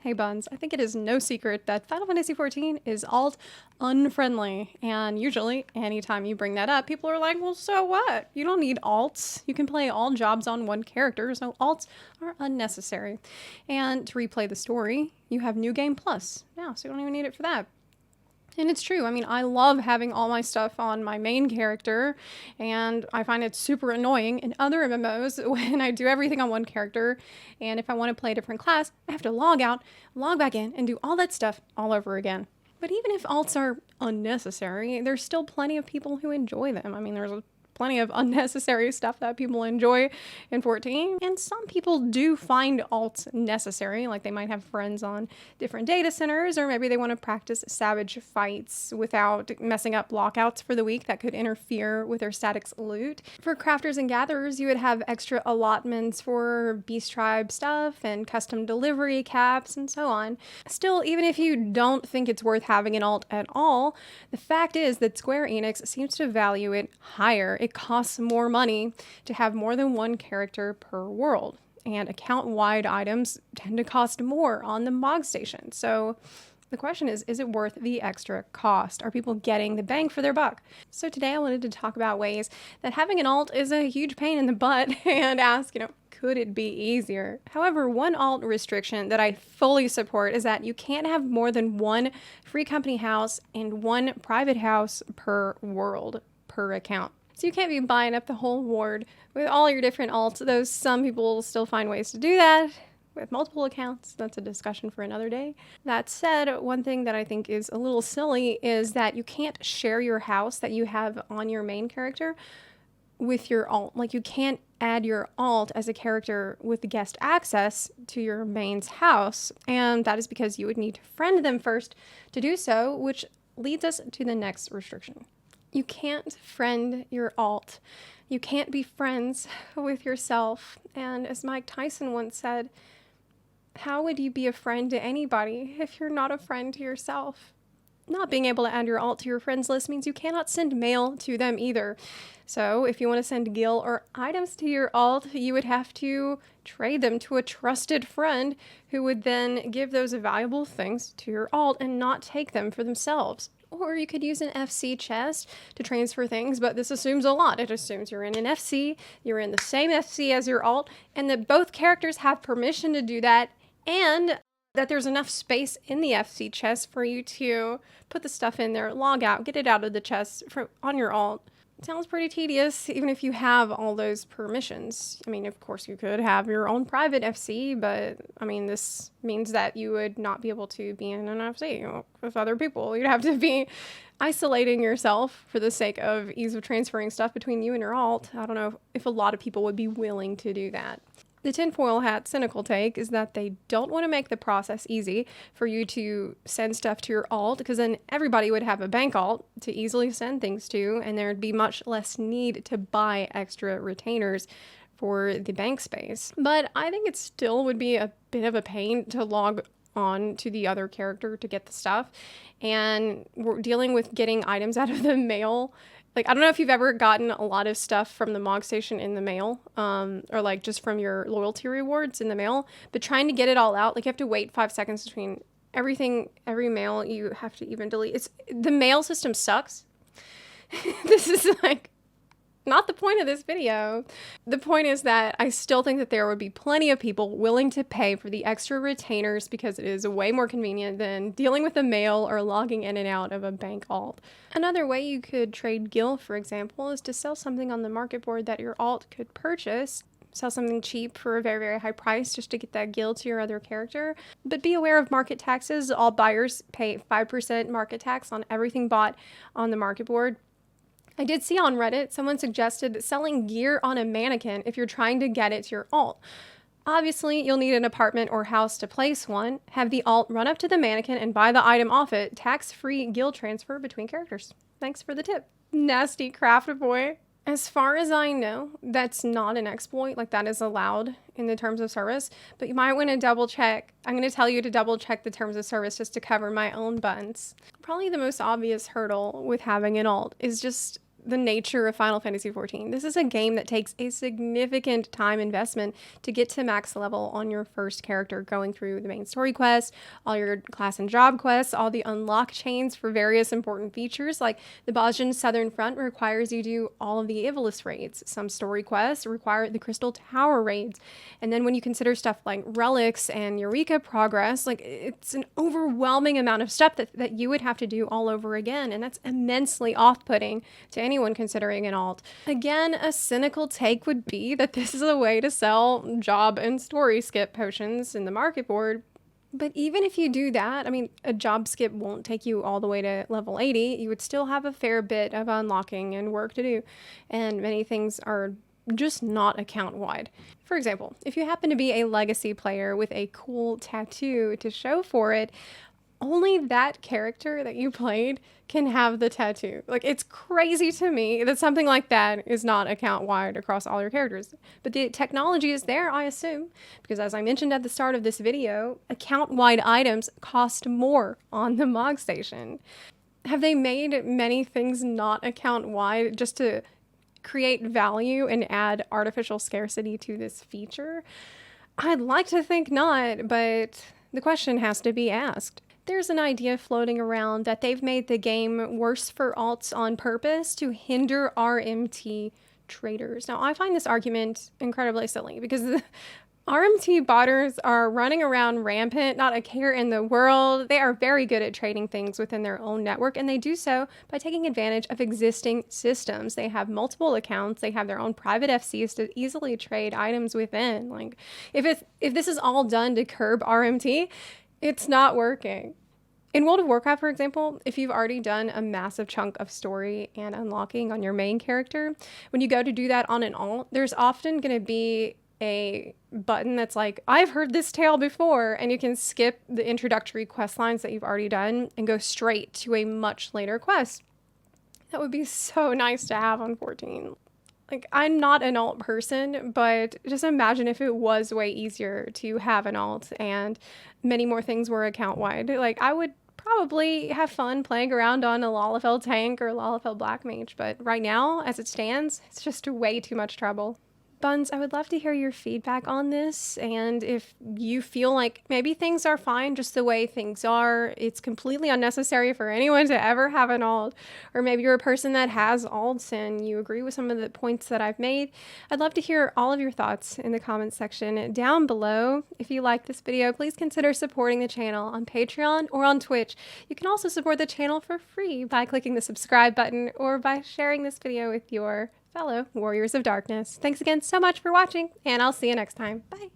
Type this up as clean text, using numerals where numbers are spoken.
Hey Buns, I think it is no secret that Final Fantasy XIV is alt unfriendly, and usually anytime you bring that up, people are like, well, so what? You don't need alts. You can play all jobs on one character, so alts are unnecessary. And to replay the story, you have New Game Plus now, so you don't even need it for that. And it's true. I mean, I love having all my stuff on my main character, and I find it super annoying in other MMOs when I do everything on one character, and if I want to play a different class, I have to log out, log back in, and do all that stuff all over again. But even if alts are unnecessary, there's still plenty of people who enjoy them. I mean, there's plenty of unnecessary stuff that people enjoy in 14, and some people do find alts necessary, like they might have friends on different data centers, or maybe they want to practice savage fights without messing up lockouts for the week that could interfere with their statics loot. For crafters and gatherers, you would have extra allotments for beast tribe stuff and custom delivery caps and so on. Still, even if you don't think it's worth having an alt at all, the fact is that Square Enix seems to value it higher. It costs more money to have more than one character per world, and account-wide items tend to cost more on the MOG station. So the question is it worth the extra cost? Are people getting the bang for their buck? So today I wanted to talk about ways that having an alt is a huge pain in the butt and ask, could it be easier? However, one alt restriction that I fully support is that you can't have more than one free company house and one private house per world per account. So you can't be buying up the whole ward with all your different alts, though some people still find ways to do that with multiple accounts. That's a discussion for another day. That said, one thing that I think is a little silly is that you can't share your house that you have on your main character with your alt. Like, you can't add your alt as a character with guest access to your main's house, and that is because you would need to friend them first to do so, which leads us to the next restriction. You can't friend your alt. You can't be friends with yourself. And as Mike Tyson once said, how would you be a friend to anybody if you're not a friend to yourself? Not being able to add your alt to your friends list means you cannot send mail to them either. So if you want to send gil or items to your alt, you would have to trade them to a trusted friend who would then give those valuable things to your alt and not take them for themselves. Or you could use an FC chest to transfer things, but this assumes a lot. It assumes you're in an FC, you're in the same FC as your alt, and that both characters have permission to do that, and that there's enough space in the FC chest for you to put the stuff in there, log out, get it out of the chest on your alt. It sounds pretty tedious, even if you have all those permissions. I mean, of course, you could have your own private FC, but, I mean, this means that you would not be able to be in an FC with other people. You'd have to be isolating yourself for the sake of ease of transferring stuff between you and your alt. I don't know if a lot of people would be willing to do that. The tinfoil hat cynical take is that they don't want to make the process easy for you to send stuff to your alt, because then everybody would have a bank alt to easily send things to, and there'd be much less need to buy extra retainers for the bank space. But I think it still would be a bit of a pain to log on to the other character to get the stuff, and we're dealing with getting items out of the mail. Like, I don't know if you've ever gotten a lot of stuff from the MOG station in the mail, or like just from your loyalty rewards in the mail, but trying to get it all out, like you have to wait 5 seconds between every mail you have to even delete. The mail system sucks. This is like not the point of this video. The point is that I still think that there would be plenty of people willing to pay for the extra retainers because it is way more convenient than dealing with the mail or logging in and out of a bank alt. Another way you could trade gil, for example, is to sell something on the market board that your alt could purchase. Sell something cheap for a very, very high price just to get that gil to your other character. But be aware of market taxes. All buyers pay 5% market tax on everything bought on the market board. I did see on Reddit, someone suggested selling gear on a mannequin if you're trying to get it to your alt. Obviously, you'll need an apartment or house to place one. Have the alt run up to the mannequin and buy the item off it. Tax-free gil transfer between characters. Thanks for the tip. Nasty craft boy. As far as I know, that's not an exploit. Like, that is allowed in the terms of service, but you might want to double check. I'm going to tell you to double check the terms of service just to cover my own buns. Probably the most obvious hurdle with having an alt is just the nature of Final Fantasy XIV. This is a game that takes a significant time investment to get to max level on your first character, going through the main story quests, all your class and job quests, all the unlock chains for various important features. Like the Bosnian Southern Front requires you do all of the Ivalice raids. Some story quests require the Crystal Tower raids. And then when you consider stuff like relics and Eureka progress, like it's an overwhelming amount of stuff that you would have to do all over again. And that's immensely off-putting to anyone considering an alt. Again, a cynical take would be that this is a way to sell job and story skip potions in the market board. But even if you do that, I mean, a job skip won't take you all the way to level 80. You would still have a fair bit of unlocking and work to do. And many things are just not account wide. For example, if you happen to be a legacy player with a cool tattoo to show for it, only that character that you played can have the tattoo. Like, it's crazy to me that something like that is not account wide across all your characters. But the technology is there, I assume, because as I mentioned at the start of this video, account wide items cost more on the Mog Station. Have they made many things not account wide just to create value and add artificial scarcity to this feature? I'd like to think not, but the question has to be asked. There's an idea floating around that they've made the game worse for alts on purpose to hinder RMT traders. Now, I find this argument incredibly silly because the RMT botters are running around rampant, not a care in the world. They are very good at trading things within their own network, and they do so by taking advantage of existing systems. They have multiple accounts. They have their own private FCs to easily trade items within. Like, if this is all done to curb RMT, it's not working. In World of Warcraft, for example, if you've already done a massive chunk of story and unlocking on your main character, when you go to do that on an alt, there's often going to be a button that's like, I've heard this tale before, and you can skip the introductory quest lines that you've already done and go straight to a much later quest. That would be so nice to have on 14. Like, I'm not an alt person, but just imagine if it was way easier to have an alt and many more things were account-wide. Like, I would probably have fun playing around on a Lalafell tank or Lalafell Black Mage, but right now, as it stands, it's just way too much trouble. Buns, I would love to hear your feedback on this, and if you feel like maybe things are fine just the way things are, it's completely unnecessary for anyone to ever have an alt, or maybe you're a person that has alts and you agree with some of the points that I've made, I'd love to hear all of your thoughts in the comments section down below. If you like this video, please consider supporting the channel on Patreon or on Twitch. You can also support the channel for free by clicking the subscribe button or by sharing this video with your fellow Warriors of Darkness. Thanks again so much for watching, and I'll see you next time. Bye!